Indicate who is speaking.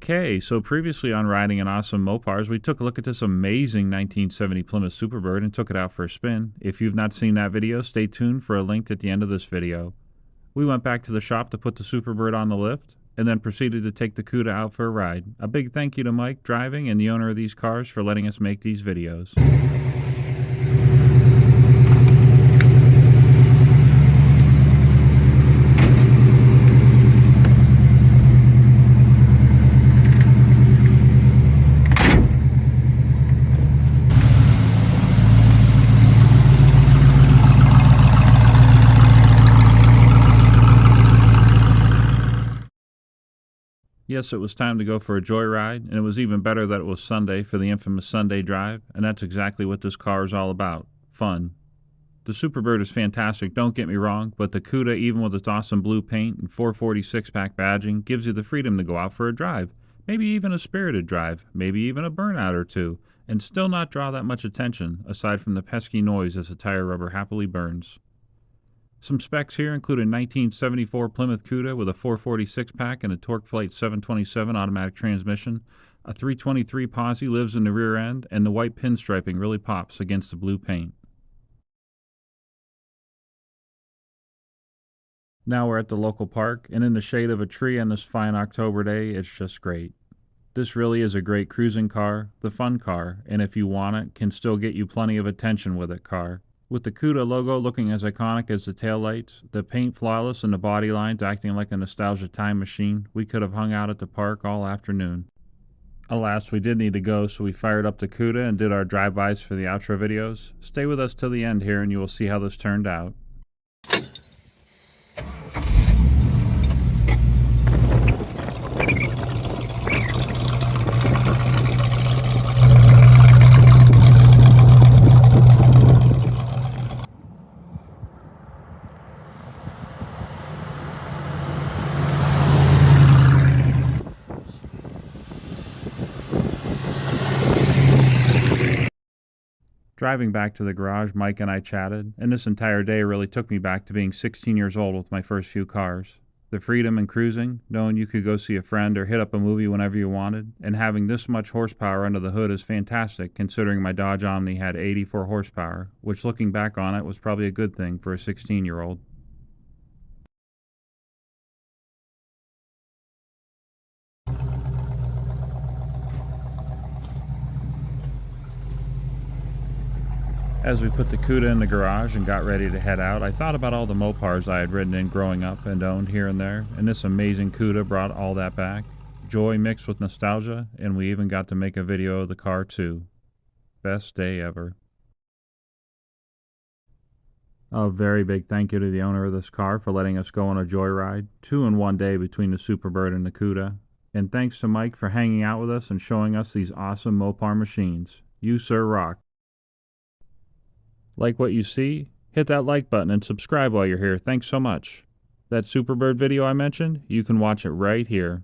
Speaker 1: Okay, so previously on Riding an Awesome Mopars, we took a look at this amazing 1970 Plymouth Superbird and took it out for a spin. If you've not seen that video, stay tuned for a link at the end of this video. We went back to the shop to put the Superbird on the lift, and then proceeded to take the Cuda out for a ride. A big thank you to Mike driving and the owner of these cars for letting us make these videos. Yes, it was time to go for a joyride, and it was even better that it was Sunday for the infamous Sunday drive, and that's exactly what this car is all about. Fun. The Superbird is fantastic, don't get me wrong, but the Cuda, even with its awesome blue paint and 446-pack badging, gives you the freedom to go out for a drive. Maybe even a spirited drive, maybe even a burnout or two, and still not draw that much attention, aside from the pesky noise as the tire rubber happily burns. Some specs here include a 1974 Plymouth Cuda with a 446-pack and a TorqueFlite 727 automatic transmission. A 323 posi lives in the rear end, and the white pinstriping really pops against the blue paint. Now we're at the local park, and in the shade of a tree on this fine October day, it's just great. This really is a great cruising car, the fun car, and if you want it, can still get you plenty of attention with it car. With the Cuda logo looking as iconic as the taillights, the paint flawless and the body lines acting like a nostalgia time machine, we could have hung out at the park all afternoon. Alas, we did need to go, so we fired up the Cuda and did our drive-bys for the outro videos. Stay with us till the end here and you will see how this turned out. Driving back to the garage, Mike and I chatted, and this entire day really took me back to being 16 years old with my first few cars. The freedom in cruising, knowing you could go see a friend or hit up a movie whenever you wanted, and having this much horsepower under the hood is fantastic considering my Dodge Omni had 84 horsepower, which looking back on it was probably a good thing for a 16-year-old. As we put the Cuda in the garage and got ready to head out, I thought about all the Mopars I had ridden in growing up and owned here and there, and this amazing Cuda brought all that back. Joy mixed with nostalgia, and we even got to make a video of the car too. Best day ever. A very big thank you to the owner of this car for letting us go on a joyride, 2 in 1 day between the Superbird and the Cuda. And thanks to Mike for hanging out with us and showing us these awesome Mopar machines. You sir rock. Like what you see? Hit that like button and subscribe while you're here. Thanks so much. That Superbird video I mentioned, you can watch it right here.